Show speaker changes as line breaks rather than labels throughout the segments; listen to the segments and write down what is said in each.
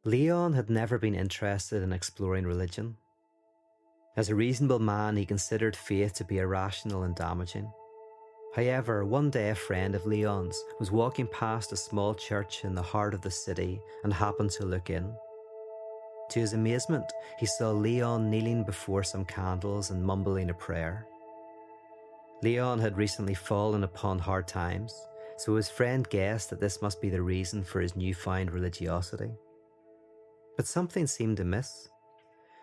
Leon had never been interested in exploring religion. As a reasonable man, he considered faith to be irrational and damaging. However, one day a friend of Leon's was walking past a small church in the heart of the city and happened to look in. To his amazement, he saw Leon kneeling before some candles and mumbling a prayer. Leon had recently fallen upon hard times, so his friend guessed that this must be the reason for his newfound religiosity. But something seemed amiss,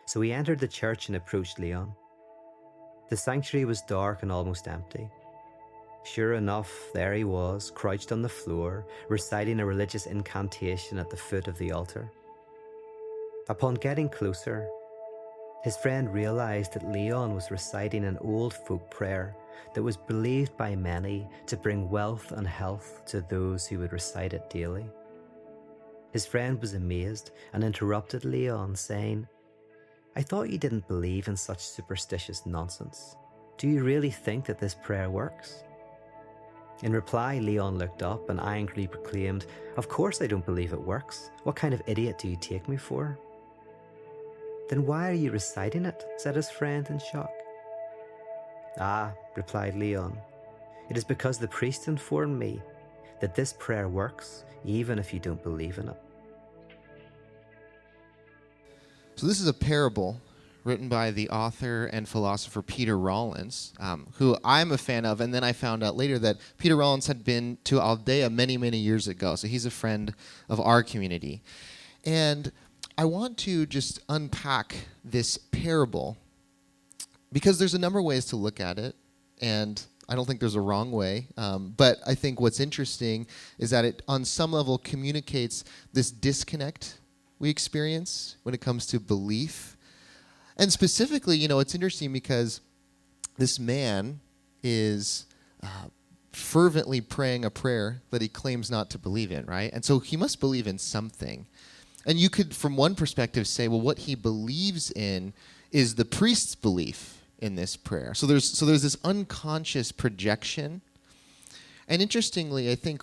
so he entered the church and approached Leon. The sanctuary was dark and almost empty. Sure enough, there he was, crouched on the floor, reciting a religious incantation at the foot of the altar. Upon getting closer, his friend realized that Leon was reciting an old folk prayer that was believed by many to bring wealth and health to those who would recite it daily. His friend was amazed and interrupted Leon, saying, "I thought you didn't believe in such superstitious nonsense. Do you really think that this prayer works?" In reply, Leon looked up and angrily proclaimed, "Of course I don't believe it works. What kind of idiot do you take me for?" "Then why are you reciting it?" said his friend in shock. "Ah," replied Leon, "it is because the priest informed me that this prayer works even if you don't believe in it."
So this is a parable written by the author and philosopher Peter Rollins, who I'm a fan of, and then I found out later that Peter Rollins had been to Aldea many, many years ago, so he's a friend of our community. And I want to just unpack this parable because there's a number of ways to look at it, and I don't think there's a wrong way, but I think what's interesting is that it, on some level, communicates this disconnect we experience when it comes to belief. And specifically, it's interesting because this man is fervently praying a prayer that he claims not to believe in, right? And so he must believe in something. And you could, from one perspective, say, well, what he believes in is the priest's belief in this prayer. So there's this unconscious projection. And interestingly, I think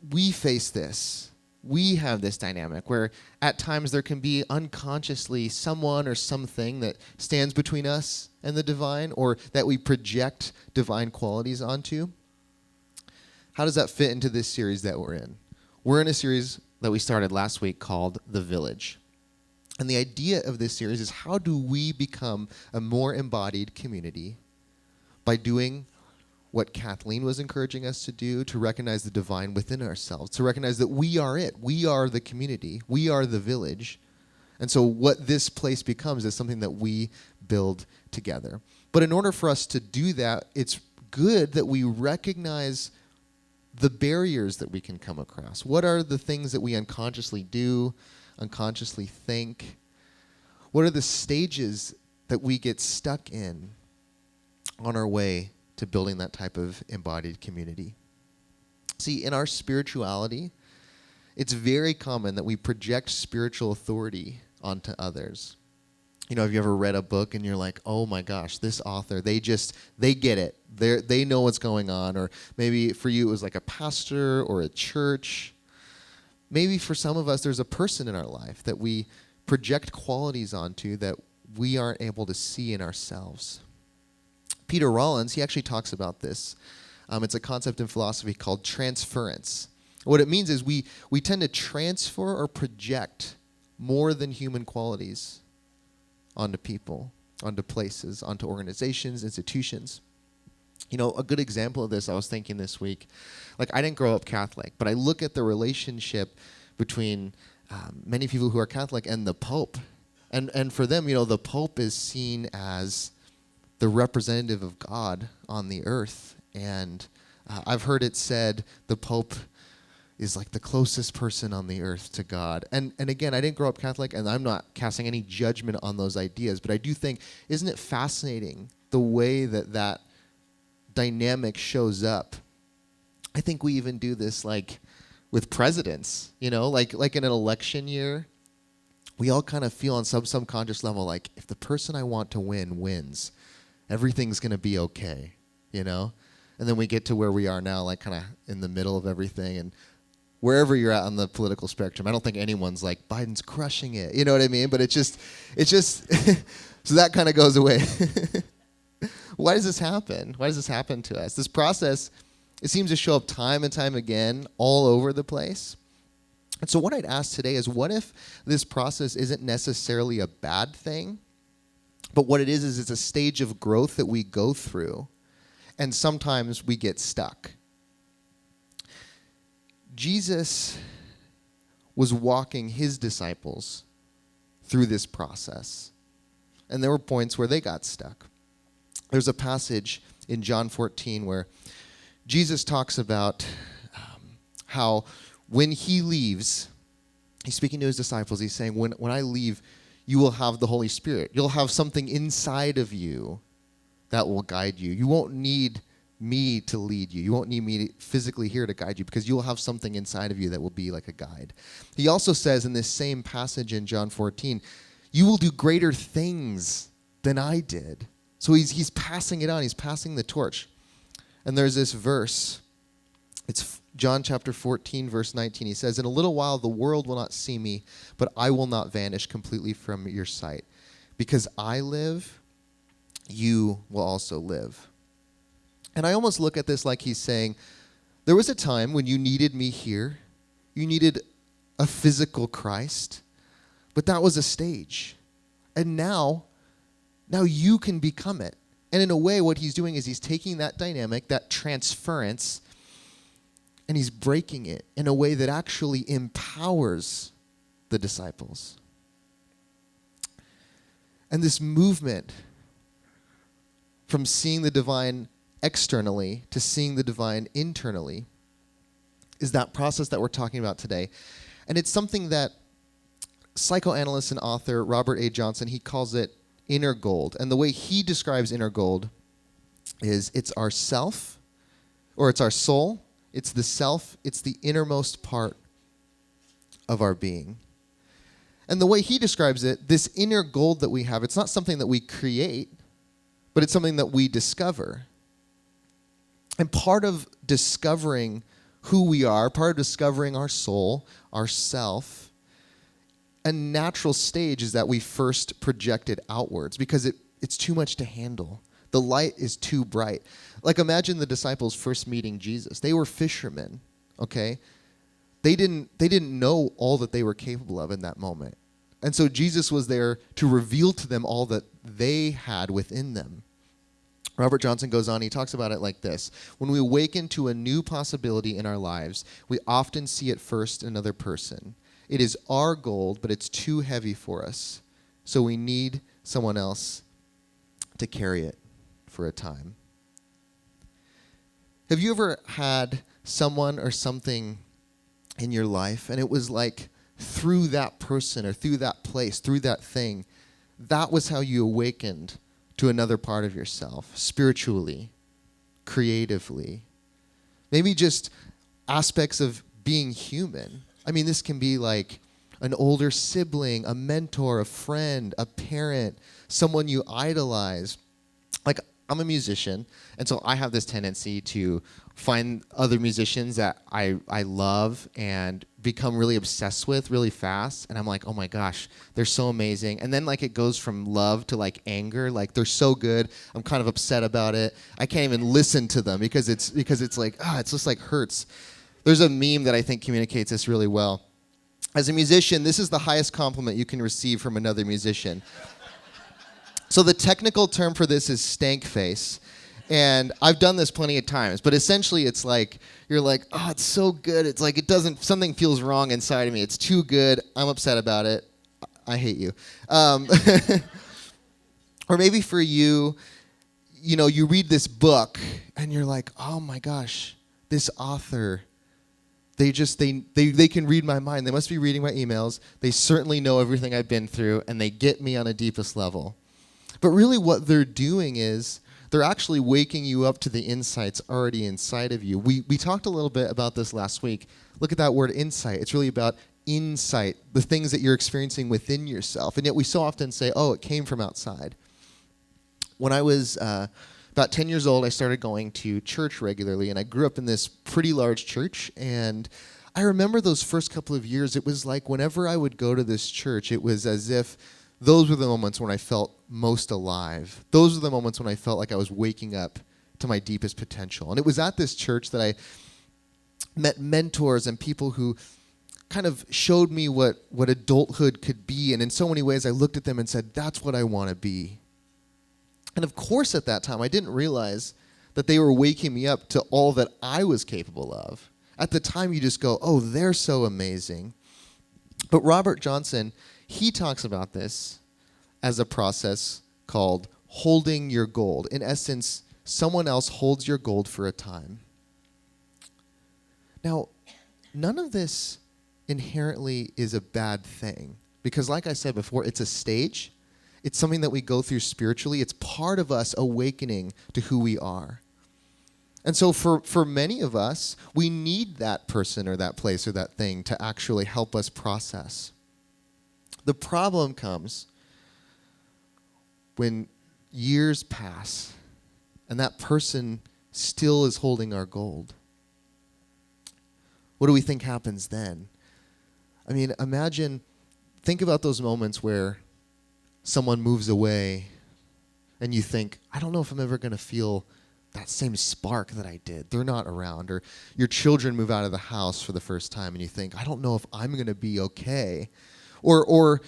we face this. We have this dynamic where at times there can be unconsciously someone or something that stands between us and the divine, or that we project divine qualities onto. How does that fit into this series that we're in? We're in a series that we started last week called The Village. And the idea of this series is, how do we become a more embodied community by doing what Kathleen was encouraging us to do, to recognize the divine within ourselves, to recognize that we are it. We are the community. We are the village. And so what this place becomes is something that we build together. But in order for us to do that, it's good that we recognize the barriers that we can come across. What are the things that we unconsciously do, unconsciously think? What are the stages that we get stuck in on our way to building that type of embodied community? See, in our spirituality, it's very common that we project spiritual authority onto others. Have you ever read a book and you're like, oh my gosh, this author, they get it. They know what's going on. Or maybe for you it was like a pastor or a church. Maybe for some of us there's a person in our life that we project qualities onto that we aren't able to see in ourselves. Peter Rollins, he actually talks about this. It's a concept in philosophy called transference. What it means is we tend to transfer or project more than human qualities onto people, onto places, onto organizations, institutions. A good example of this, I was thinking this week, I didn't grow up Catholic, but I look at the relationship between many people who are Catholic and the Pope. And for them, the Pope is seen as the representative of God on the earth. And I've heard it said the Pope is like the closest person on the earth to God. And again, I didn't grow up Catholic, and I'm not casting any judgment on those ideas, but I do think, isn't it fascinating the way that dynamic shows up? I think we even do this with presidents, like in an election year, we all kind of feel on some subconscious level, if the person I want to win wins, everything's going to be okay, And then we get to where we are now, kind of in the middle of everything, and wherever you're at on the political spectrum. I don't think anyone's like, Biden's crushing it. You know what I mean? But it's just, so that kind of goes away. Why does this happen? Why does this happen to us? This process, it seems to show up time and time again all over the place. And so what I'd ask today is, what if this process isn't necessarily a bad thing, but what it is it's a stage of growth that we go through, and sometimes we get stuck. Jesus was walking his disciples through this process, and there were points where they got stuck. There's a passage in John 14 where Jesus talks about how when he leaves, he's speaking to his disciples, he's saying, when I leave, you will have the Holy Spirit. You'll have something inside of you that will guide you. You won't need me to lead you. You won't need me physically here to guide you, because you'll have something inside of you that will be like a guide. He also says in this same passage in John 14, you will do greater things than I did. So he's passing it on. He's passing the torch. And there's this verse. It's John chapter 14, verse 19. He says, in a little while the world will not see me, but I will not vanish completely from your sight. Because I live, you will also live. And I almost look at this like he's saying, there was a time when you needed me here. You needed a physical Christ. But that was a stage. And now you can become it. And in a way, what he's doing is he's taking that dynamic, that transference, and he's breaking it in a way that actually empowers the disciples. And this movement from seeing the divine externally to seeing the divine internally is that process that we're talking about today. And it's something that psychoanalyst and author Robert A. Johnson, he calls it inner gold. And the way he describes inner gold is it's our self, or it's our soul, it's the self, it's the innermost part of our being. And the way he describes it, this inner gold that we have, it's not something that we create, but it's something that we discover. And part of discovering who we are, part of discovering our soul, our self, a natural stage is that we first project it outwards, because it's too much to handle. The light is too bright. Like, imagine the disciples first meeting Jesus. They were fishermen, okay? They didn't know all that they were capable of in that moment. And so Jesus was there to reveal to them all that they had within them. Robert Johnson goes on, he talks about it like this. When we awaken to a new possibility in our lives, we often see it first in another person. It is our gold, but it's too heavy for us. So we need someone else to carry it for a time. Have you ever had someone or something in your life, and it was like through that person or through that place, through that thing, that was how you awakened to another part of yourself, spiritually, creatively, maybe just aspects of being human. I mean, this can be like an older sibling, a mentor, a friend, a parent, someone you idolize. Like, I'm a musician, and so I have this tendency to find other musicians that I love and become really obsessed with really fast. And I'm like, oh my gosh, they're so amazing. And then like it goes from love to like anger. Like, they're so good, I'm kind of upset about it. I can't even listen to them because it's like, it's just like hurts. There's a meme that I think communicates this really well. As a musician, this is the highest compliment you can receive from another musician. So the technical term for this is stank face. And I've done this plenty of times, but essentially it's like, you're like, oh, it's so good. It's like, something feels wrong inside of me. It's too good. I'm upset about it. I hate you. Or maybe for you, you read this book and you're like, oh my gosh, this author, they can read my mind. They must be reading my emails. They certainly know everything I've been through, and they get me on a deepest level. But really what they're doing is they're actually waking you up to the insights already inside of you. We talked a little bit about this last week. Look at that word insight. It's really about insight, the things that you're experiencing within yourself. And yet we so often say, oh, it came from outside. When I was about 10 years old, I started going to church regularly, and I grew up in this pretty large church, and I remember those first couple of years, it was like whenever I would go to this church, it was as if those were the moments when I felt most alive. Those were the moments when I felt like I was waking up to my deepest potential. And it was at this church that I met mentors and people who kind of showed me what adulthood could be. And in so many ways, I looked at them and said, that's what I want to be. And of course, at that time, I didn't realize that they were waking me up to all that I was capable of. At the time, you just go, oh, they're so amazing. But Robert Johnson, he talks about this as a process called holding your gold. In essence, someone else holds your gold for a time. Now, none of this inherently is a bad thing, because like I said before, it's a stage. It's something that we go through spiritually. It's part of us awakening to who we are. And so for many of us, we need that person or that place or that thing to actually help us process. The problem comes when years pass and that person still is holding our gold. What do we think happens then? I mean, think about those moments where someone moves away and you think, I don't know if I'm ever going to feel that same spark that I did. They're not around. Or your children move out of the house for the first time and you think, I don't know if I'm going to be okay. Or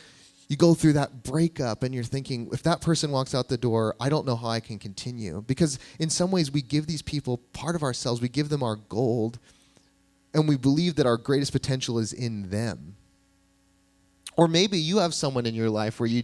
you go through that breakup and you're thinking, if that person walks out the door, I don't know how I can continue. Because in some ways we give these people part of ourselves, we give them our gold, and we believe that our greatest potential is in them. Or maybe you have someone in your life where you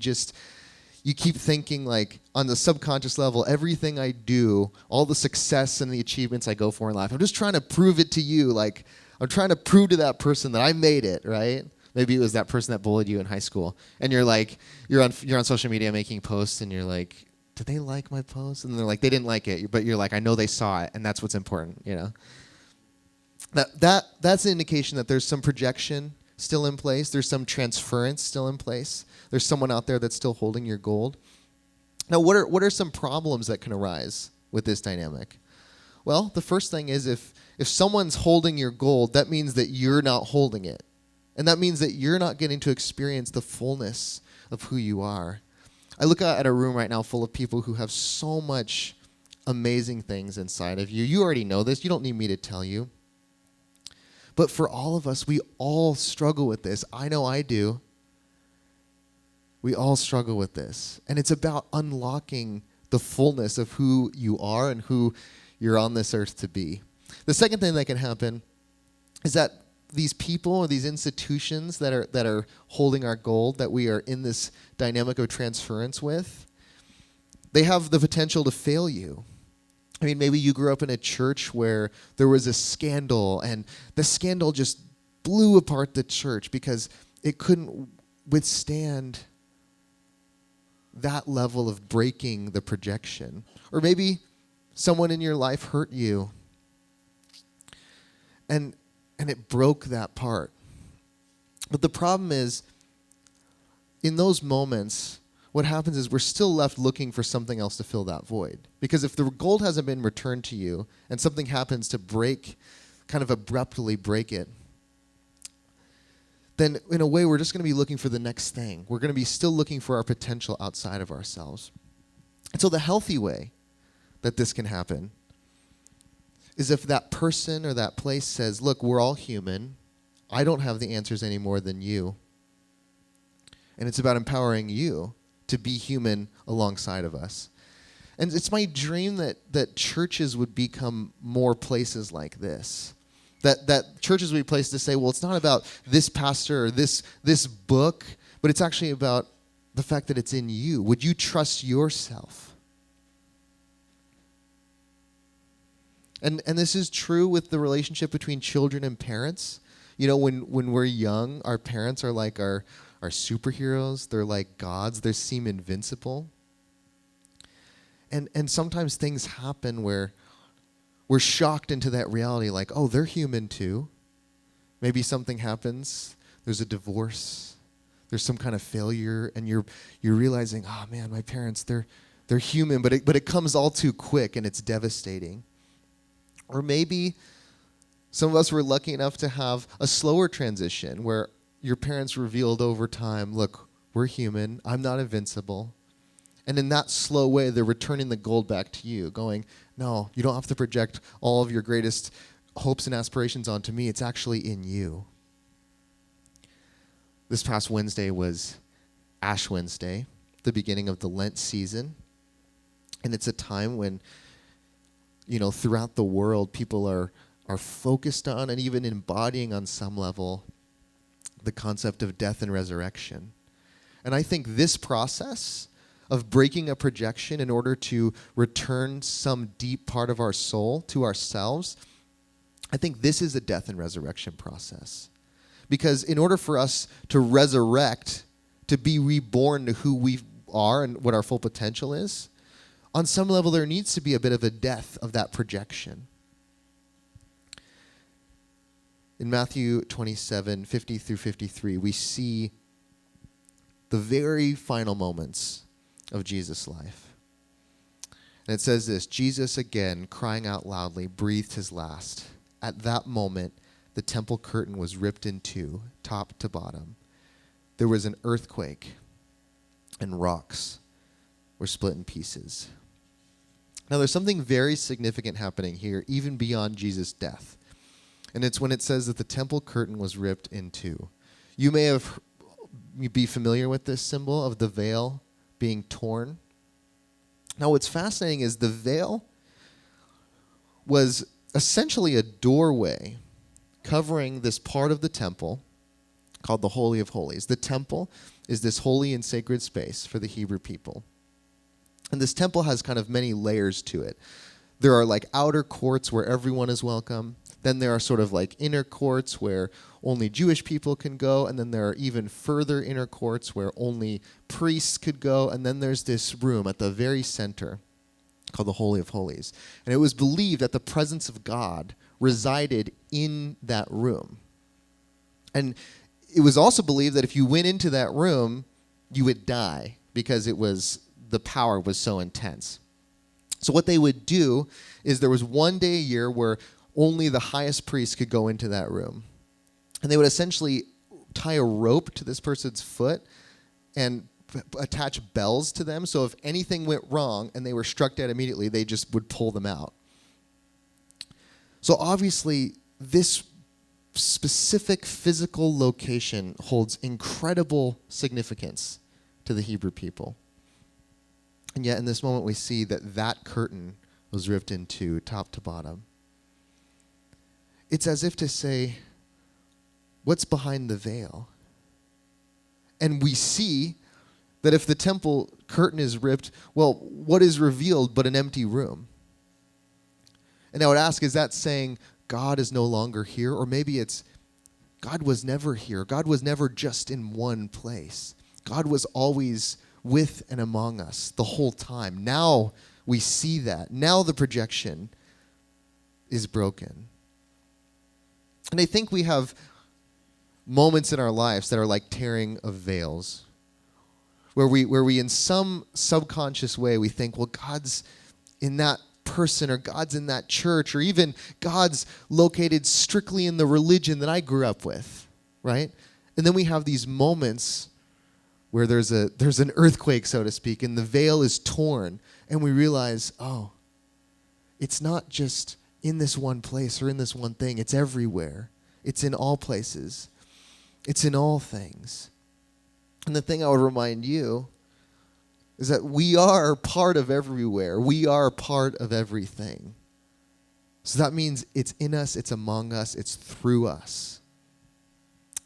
keep thinking, like, on the subconscious level, everything I do, all the success and the achievements I go for in life, I'm just trying to prove it to you. Like, I'm trying to prove to that person that I made it, right? Maybe it was that person that bullied you in high school. And you're like, you're on social media making posts, and you're like, did they like my post? And they're like, they didn't like it. But you're like, I know they saw it, and that's what's important, you know? That's an indication that there's some projection still in place. There's some transference still in place. There's someone out there that's still holding your gold. Now, what are some problems that can arise with this dynamic? Well, the first thing is if someone's holding your gold, that means that you're not holding it. And that means that you're not getting to experience the fullness of who you are. I look out at a room right now full of people who have so much amazing things inside of you. You already know this. You don't need me to tell you. But for all of us, we all struggle with this. I know I do. We all struggle with this. And it's about unlocking the fullness of who you are and who you're on this earth to be. The second thing that can happen is that these people or these institutions that are holding our gold, that we are in this dynamic of transference with, they have the potential to fail you. I mean, maybe you grew up in a church where there was a scandal, and the scandal just blew apart the church because it couldn't withstand that level of breaking the projection. Or maybe someone in your life hurt you, and it broke that part. But the problem is, in those moments, what happens is we're still left looking for something else to fill that void. Because if the gold hasn't been returned to you and something happens to kind of abruptly break it, then in a way we're just going to be looking for the next thing. We're going to be still looking for our potential outside of ourselves. And so the healthy way that this can happen is if that person or that place says, look, we're all human. I don't have the answers any more than you. And it's about empowering you to be human alongside of us. And it's my dream that churches would become more places like this. That churches would be places to say, well, it's not about this pastor or this book, but it's actually about the fact that it's in you. Would you trust yourself? And this is true with the relationship between children and parents. You know, when we're young, our parents are like our superheroes. They're like gods. They seem invincible. And sometimes things happen where we're shocked into that reality, like, oh, they're human too. Maybe something happens. There's a divorce. There's some kind of failure, and you're realizing, oh man, my parents, they're human, but it comes all too quick and it's devastating. Or maybe Some of us were lucky enough to have a slower transition where your parents revealed over time, look, we're human, I'm not invincible. And in that slow way, they're returning the gold back to you, going, no, you don't have to project all of your greatest hopes and aspirations onto me. It's actually in you. This past Wednesday was Ash Wednesday, the beginning of the Lent season. And it's a time when, throughout the world, people are focused on and even embodying on some level the concept of death and resurrection. And I think this process of breaking a projection in order to return some deep part of our soul to ourselves, I think this is a death and resurrection process. Because in order for us to resurrect, to be reborn to who we are and what our full potential is, on some level there needs to be a bit of a death of that projection. In Matthew 27, 50 through 53, we see the very final moments of Jesus' life. And it says this, Jesus again, crying out loudly, breathed his last. At that moment, the temple curtain was ripped in two, top to bottom. There was an earthquake, and rocks were split in pieces. Now, there's something very significant happening here, even beyond Jesus' death. And it's when it says that the temple curtain was ripped in two. You may be familiar with this symbol of the veil being torn. Now, what's fascinating is the veil was essentially a doorway covering this part of the temple called the Holy of Holies. The temple is this holy and sacred space for the Hebrew people. And this temple has kind of many layers to it. There are like outer courts where everyone is welcome. Then there are sort of like inner courts where only Jewish people can go. And then there are even further inner courts where only priests could go. And then there's this room at the very center called the Holy of Holies. And it was believed that the presence of God resided in that room. And it was also believed that if you went into that room, you would die because the power was so intense. So what they would do is there was one day a year where only the highest priest could go into that room. And they would essentially tie a rope to this person's foot and attach bells to them. So if anything went wrong and they were struck dead immediately, they just would pull them out. So obviously, this specific physical location holds incredible significance to the Hebrew people. And yet in this moment we see that curtain was ripped in two, top to bottom. It's as if to say, what's behind the veil? And we see that if the temple curtain is ripped, well, what is revealed but an empty room? And I would ask, is that saying God is no longer here? Or maybe it's God was never here. God was never just in one place. God was always with and among us the whole time. Now we see that. Now the projection is broken. And I think we have moments in our lives that are like tearing of veils, where we in some subconscious way we think, well, God's in that person, or God's in that church, or even God's located strictly in the religion that I grew up with, right? And then we have these moments where there's an earthquake, so to speak, and the veil is torn, and we realize, oh, it's not just in this one place or in this one thing. It's everywhere. It's in all places. It's in all things. And the thing I would remind you is that we are part of everywhere. We are part of everything. So that means it's in us, it's among us, it's through us.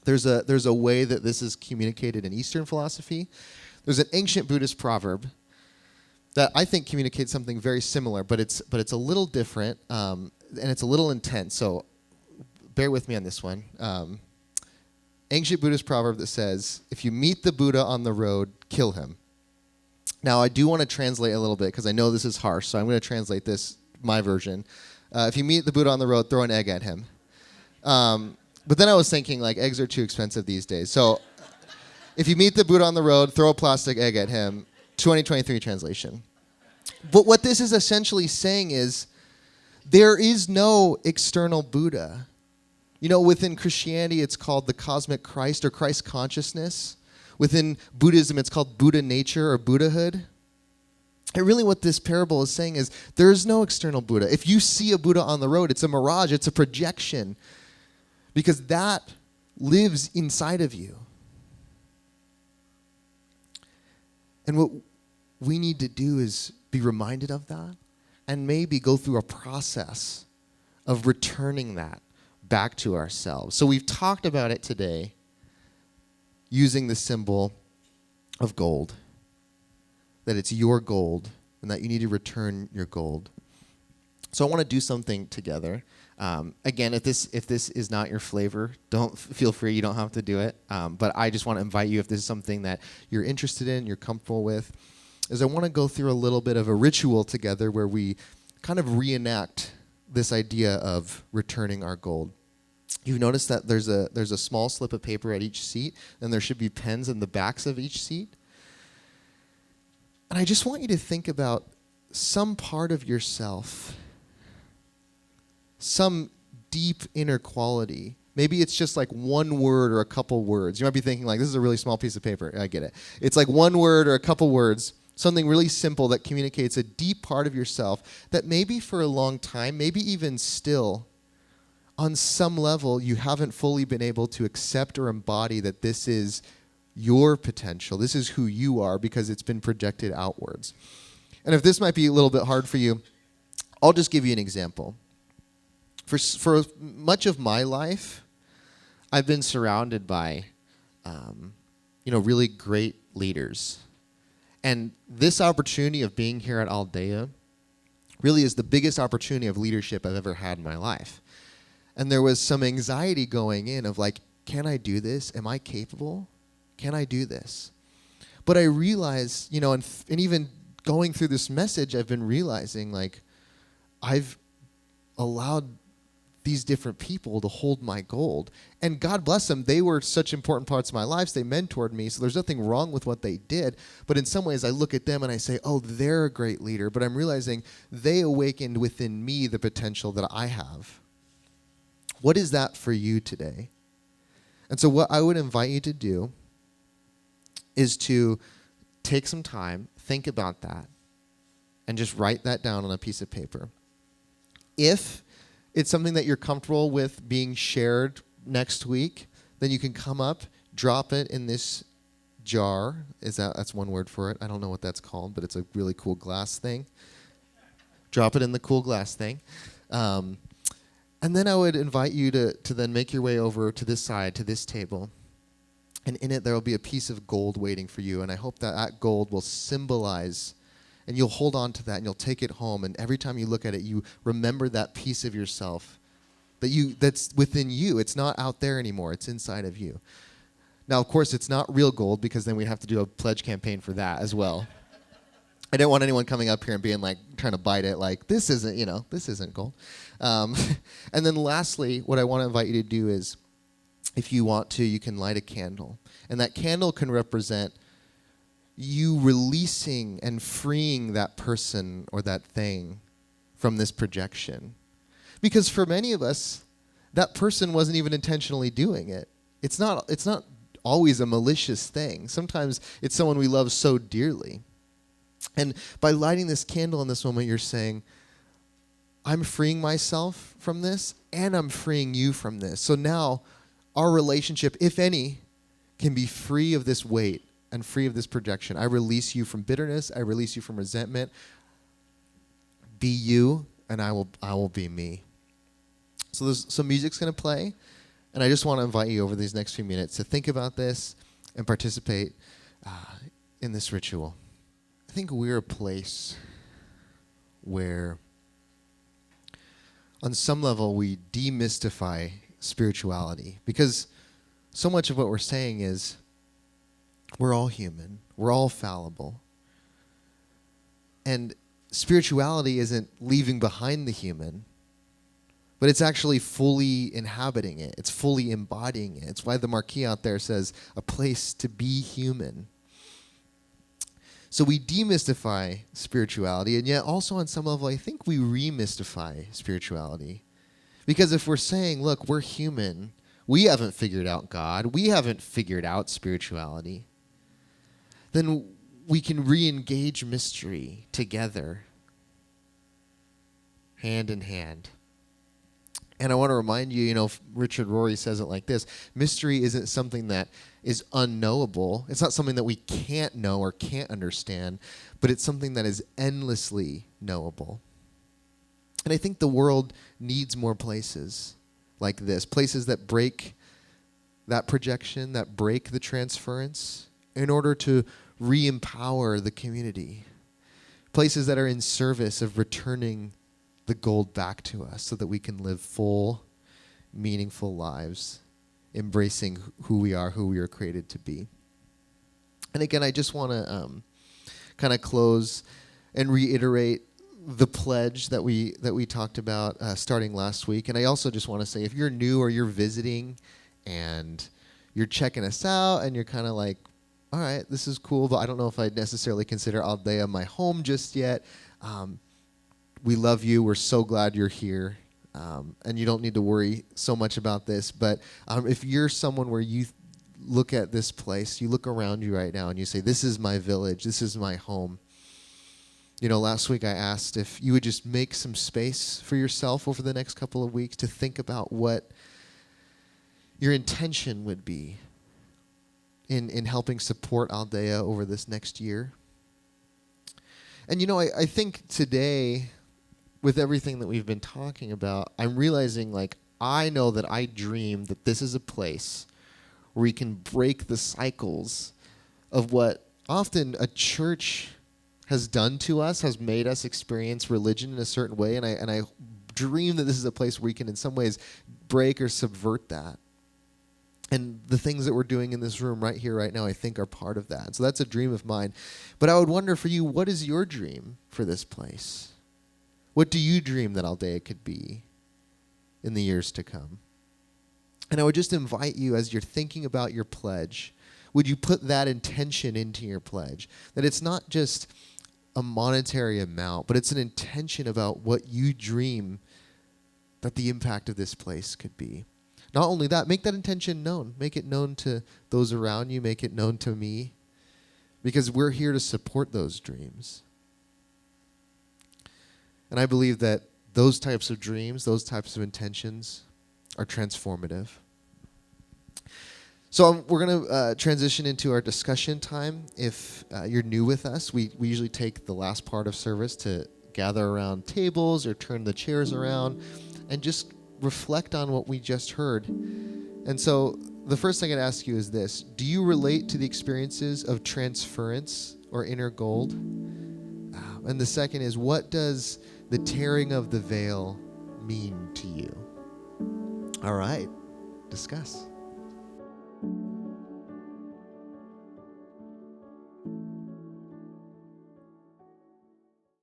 There's a way that this is communicated in Eastern philosophy. There's an ancient Buddhist proverb that I think communicates something very similar, but it's a little different, and it's a little intense. So bear with me on this one. Ancient Buddhist proverb that says, if you meet the Buddha on the road, kill him. Now, I do want to translate a little bit because I know this is harsh, so I'm going to translate this, my version. If you meet the Buddha on the road, throw an egg at him. But then I was thinking, like, eggs are too expensive these days. So if you meet the Buddha on the road, throw a plastic egg at him. 2023 translation. But what this is essentially saying is there is no external Buddha. Within Christianity, it's called the cosmic Christ or Christ consciousness. Within Buddhism, it's called Buddha nature or Buddhahood. And really what this parable is saying is there is no external Buddha. If you see a Buddha on the road, it's a mirage, it's a projection, because that lives inside of you. And what we need to do is be reminded of that and maybe go through a process of returning that back to ourselves. So we've talked about it today using the symbol of gold, that it's your gold and that you need to return your gold. So I want to do something together. Again, if this is not your flavor, don't feel free. You don't have to do it. But I just want to invite you, if this is something that you're interested in, you're comfortable with, is I want to go through a little bit of a ritual together where we kind of reenact this idea of returning our gold. You've noticed that there's a small slip of paper at each seat, and there should be pens in the backs of each seat. And I just want you to think about some part of yourself, some deep inner quality. Maybe it's just like one word or a couple words. You might be thinking like, this is a really small piece of paper. I get it. It's like one word or a couple words, something really simple that communicates a deep part of yourself that maybe for a long time, maybe even still, on some level, you haven't fully been able to accept or embody that this is your potential. This is who you are because it's been projected outwards. And if this might be a little bit hard for you, I'll just give you an example. For much of my life, I've been surrounded by, really great leaders. And this opportunity of being here at Aldea really is the biggest opportunity of leadership I've ever had in my life. And there was some anxiety going in of like, can I do this? Am I capable? Can I do this? But I realized, and even going through this message, I've been realizing like I've allowed these different people to hold my gold. And God bless them, they were such important parts of my life. They mentored me, so there's nothing wrong with what they did. But in some ways, I look at them and I say, oh, they're a great leader. But I'm realizing they awakened within me the potential that I have. What is that for you today? And so what I would invite you to do is to take some time, think about that, and just write that down on a piece of paper. If it's something that you're comfortable with being shared next week, then you can come up, drop it in this jar. That's one word for it. I don't know what that's called, but it's a really cool glass thing. Drop it in the cool glass thing. And then I would invite you to then make your way over to this side, to this table. And in it, there will be a piece of gold waiting for you. And I hope that gold will symbolize, and you'll hold on to that, and you'll take it home. And every time you look at it, you remember that piece of yourself that's within you. It's not out there anymore. It's inside of you. Now, of course, it's not real gold, because then we have to do a pledge campaign for that as well. I didn't want anyone coming up here and being like, trying to bite it like, this isn't gold. And then lastly, what I want to invite you to do is, if you want to, you can light a candle. And that candle can represent you releasing and freeing that person or that thing from this projection. Because for many of us, that person wasn't even intentionally doing it. It's not always a malicious thing. Sometimes it's someone we love so dearly. And by lighting this candle in this moment, you're saying, I'm freeing myself from this, and I'm freeing you from this. So now our relationship, if any, can be free of this weight and free of this projection. I release you from bitterness. I release you from resentment. Be you, and I will be me. So there's some music's going to play, and I just want to invite you over these next few minutes to think about this and participate in this ritual. I think we're a place where, on some level, we demystify spirituality, because so much of what we're saying is we're all human, we're all fallible, and spirituality isn't leaving behind the human, but it's actually fully inhabiting it. It's fully embodying it. It's why the marquee out there says a place to be human. So we demystify spirituality, and yet also on some level I think we remystify spirituality. Because if we're saying, look, we're human, we haven't figured out God, we haven't figured out spirituality, then we can re-engage mystery together, hand in hand. And I want to remind you, Richard Rory says it like this: mystery isn't something that is unknowable. It's not something that we can't know or can't understand, but it's something that is endlessly knowable. And I think the world needs more places like this, places that break that projection, that break the transference, in order to re-empower the community. Places that are in service of returning the gold back to us so that we can live full, meaningful lives, embracing who we are created to be. And again, I just want to kind of close and reiterate the pledge that we talked about starting last week. And I also just want to say, if you're new or you're visiting and you're checking us out and you're kind of like, all right, this is cool, but I don't know if I'd necessarily consider Aldea my home just yet. We love you. We're so glad you're here. And you don't need to worry so much about this. But if you're someone where you look at this place, you look around you right now and you say, this is my village, this is my home. Last week I asked if you would just make some space for yourself over the next couple of weeks to think about what your intention would be in helping support Aldea over this next year. And I think today, with everything that we've been talking about, I'm realizing, I know that I dream that this is a place where we can break the cycles of what often a church has done to us, has made us experience religion in a certain way, and I dream that this is a place where we can in some ways break or subvert that. And the things that we're doing in this room right here, right now, I think are part of that. So that's a dream of mine. But I would wonder for you, what is your dream for this place? What do you dream that Aldea could be in the years to come? And I would just invite you, as you're thinking about your pledge, would you put that intention into your pledge? That it's not just a monetary amount, but it's an intention about what you dream that the impact of this place could be. Not only that, make that intention known. Make it known to those around you. Make it known to me. Because we're here to support those dreams. And I believe that those types of dreams, those types of intentions are transformative. So we're going to transition into our discussion time. If you're new with us, we usually take the last part of service to gather around tables or turn the chairs around and just reflect on what we just heard. And so the first thing I'd ask you is this: do you relate to the experiences of transference or inner gold? And the second is, what does the tearing of the veil mean to you? All right, discuss.